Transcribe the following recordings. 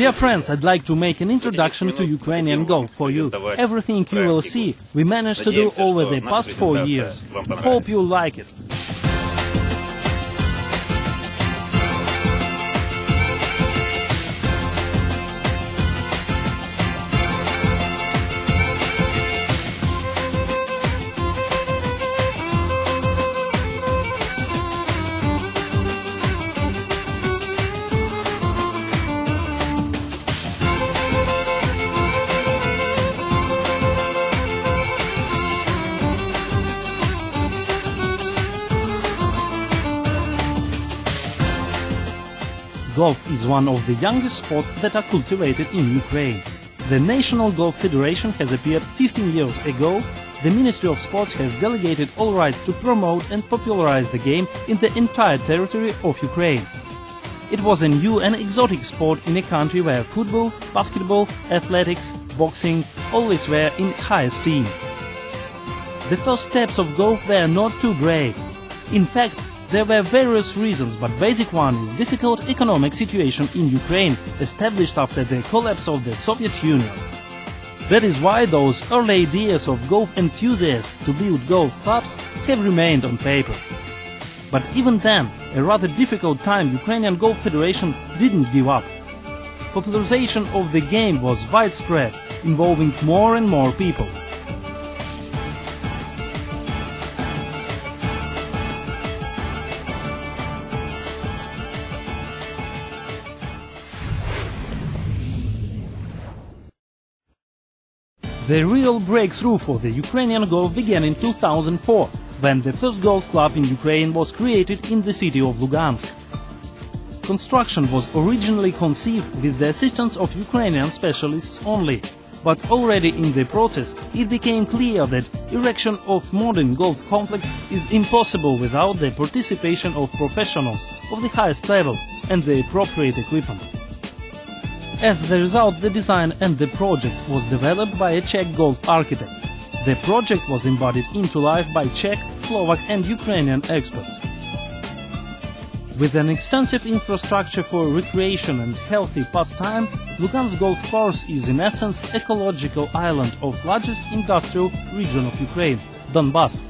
Dear friends, I'd like to make an introduction to Ukrainian golf for you. Everything you will see, we managed to do over the past 4 years. Hope you like it. Golf is one of the youngest sports that are cultivated in Ukraine. The National Golf Federation has appeared 15 years ago. The Ministry of Sports has delegated all rights to promote and popularize the game in the entire territory of Ukraine. It was a new and exotic sport in a country where football, basketball, athletics, boxing always were in high esteem. The first steps of golf were not too brave. In fact, there were various reasons, but basic one is difficult economic situation in Ukraine, established after the collapse of the Soviet Union. That is why those early ideas of golf enthusiasts to build golf clubs have remained on paper. But even then, a rather difficult time, Ukrainian Golf Federation didn't give up. Popularization of the game was widespread, involving more and more people. The real breakthrough for the Ukrainian golf began in 2004, when the first golf club in Ukraine was created in the city of Lugansk. Construction was originally conceived with the assistance of Ukrainian specialists only, but already in the process it became clear that erection of modern golf complex is impossible without the participation of professionals of the highest level and the appropriate equipment. As the result, the design and the project was developed by a Czech golf architect. The project was embodied into life by Czech, Slovak and Ukrainian experts. With an extensive infrastructure for recreation and healthy pastime, Lugansk golf course is in essence ecological island of largest industrial region of Ukraine, Donbass.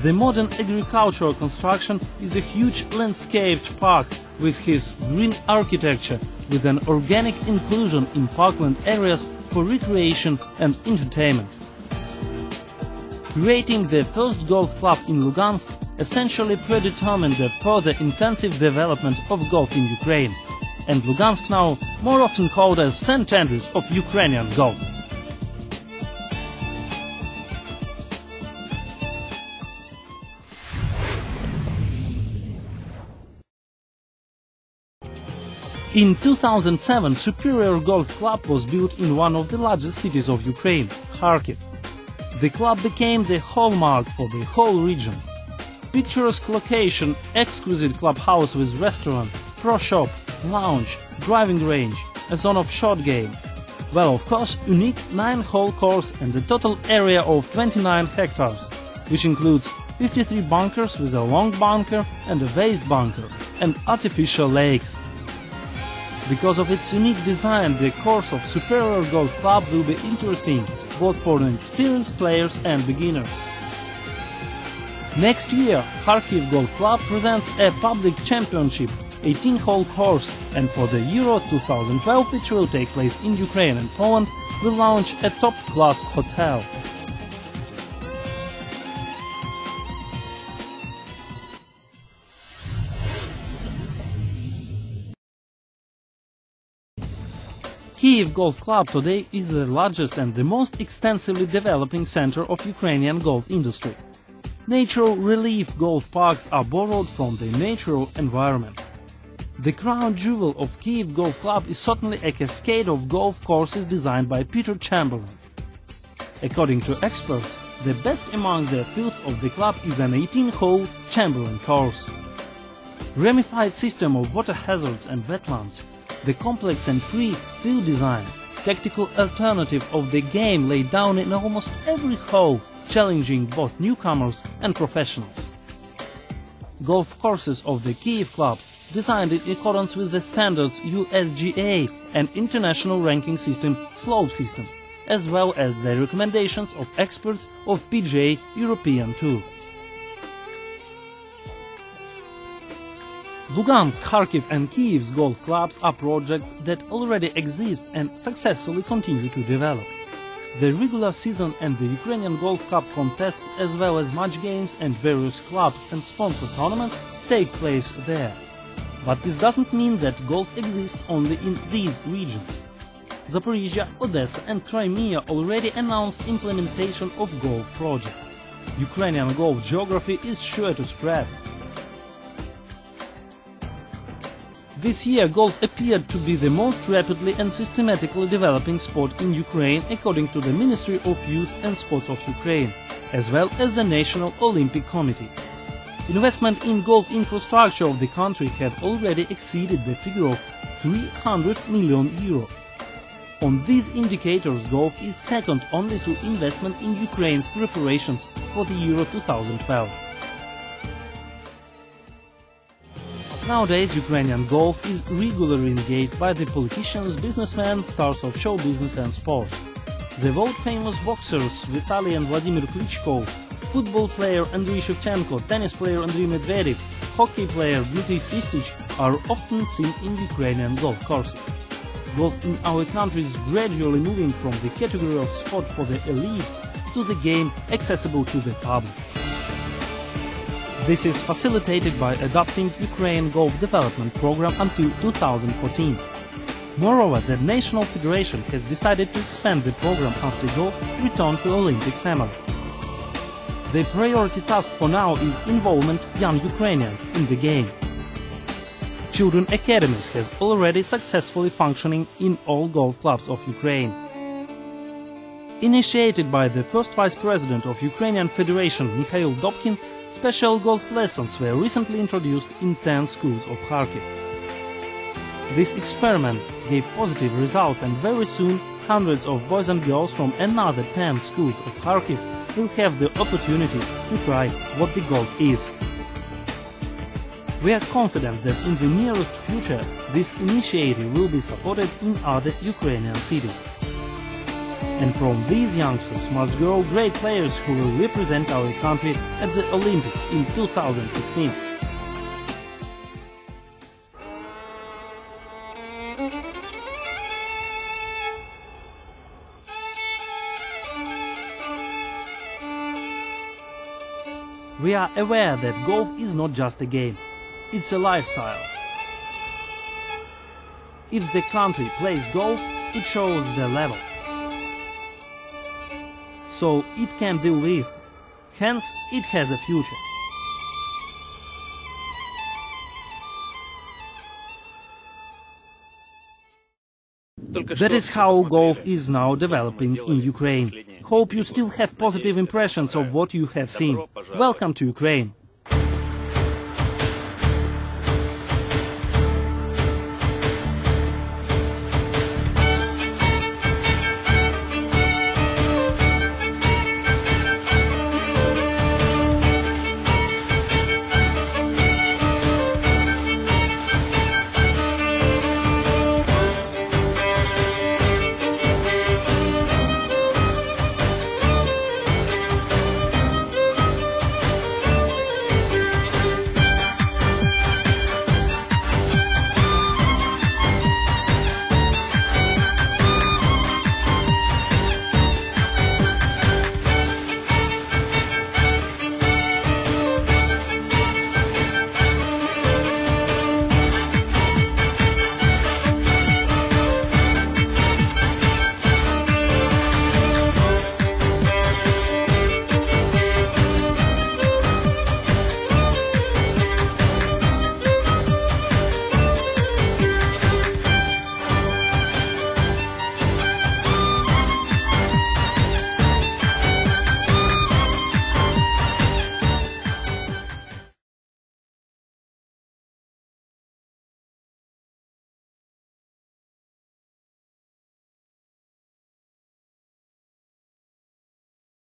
The modern agricultural construction is a huge landscaped park with his green architecture, with an organic inclusion in parkland areas for recreation and entertainment. Creating the first golf club in Lugansk essentially predetermined the further intensive development of golf in Ukraine, and Lugansk now more often called as St. Andrews of Ukrainian golf. In 2007, Superior Golf Club was built in one of the largest cities of Ukraine, Kharkiv. The club became the hallmark for the whole region. Picturesque location, exquisite clubhouse with restaurant, pro shop, lounge, driving range, a zone of short game. Well, of course, unique 9-hole course and a total area of 29 hectares, which includes 53 bunkers with a long bunker and a waste bunker, and artificial lakes. Because of its unique design, the course of Superior Golf Club will be interesting both for experienced players and beginners. Next year, Kharkiv Golf Club presents a public championship 18-hole course, and for the Euro 2012, which will take place in Ukraine and Poland, will launch a top-class hotel. Kyiv Golf Club today is the largest and the most extensively developing center of Ukrainian golf industry. Natural relief golf parks are borrowed from the natural environment. The crown jewel of Kyiv Golf Club is certainly a cascade of golf courses designed by Peter Chamberlain. According to experts, the best among the fields of the club is an 18-hole Chamberlain course. Ramified system of water hazards and wetlands, the complex and free field design, tactical alternative of the game laid down in almost every hole, challenging both newcomers and professionals. Golf courses of the Kyiv Club designed in accordance with the standards USGA and international ranking system Slope System, as well as the recommendations of experts of PGA European Tour. Lugansk, Kharkiv and Kyiv's golf clubs are projects that already exist and successfully continue to develop. The regular season and the Ukrainian Golf Cup contests, as well as match games and various club and sponsor tournaments, take place there. But this doesn't mean that golf exists only in these regions. Zaporizhia, Odessa and Crimea already announced implementation of golf projects. Ukrainian golf geography is sure to spread. This year, golf appeared to be the most rapidly and systematically developing sport in Ukraine, according to the Ministry of Youth and Sports of Ukraine, as well as the National Olympic Committee. Investment in golf infrastructure of the country had already exceeded the figure of 300 million euro. On these indicators, golf is second only to investment in Ukraine's preparations for the Euro 2012. Nowadays, Ukrainian golf is regularly engaged by the politicians, businessmen, stars of show business and sport. The world-famous boxers Vitaly and Vladimir Klitschko, football player Andriy Shevchenko, tennis player Andriy Medvedev, hockey player Dmitry Fistich are often seen in Ukrainian golf courses. Golf in our country is gradually moving from the category of sport for the elite to the game accessible to the public. This is facilitated by adopting Ukraine Golf Development Program until 2014. Moreover, the National Federation has decided to expand the program after golf returned to Olympic family. The priority task for now is involvement young Ukrainians in the game. Children Academies has already successfully functioning in all golf clubs of Ukraine. Initiated by the first Vice President of Ukrainian Federation Mikhail Dobkin, special golf lessons were recently introduced in 10 schools of Kharkiv. This experiment gave positive results, and very soon hundreds of boys and girls from another 10 schools of Kharkiv will have the opportunity to try what the golf is. We are confident that in the nearest future this initiative will be supported in other Ukrainian cities. And from these youngsters must grow great players who will represent our country at the Olympics in 2016. We are aware that golf is not just a game, it's a lifestyle. If the country plays golf, it shows the level. So it can do with, hence it has a future. That is how golf is now developing in Ukraine. Hope you still have positive impressions of what you have seen. Welcome to Ukraine.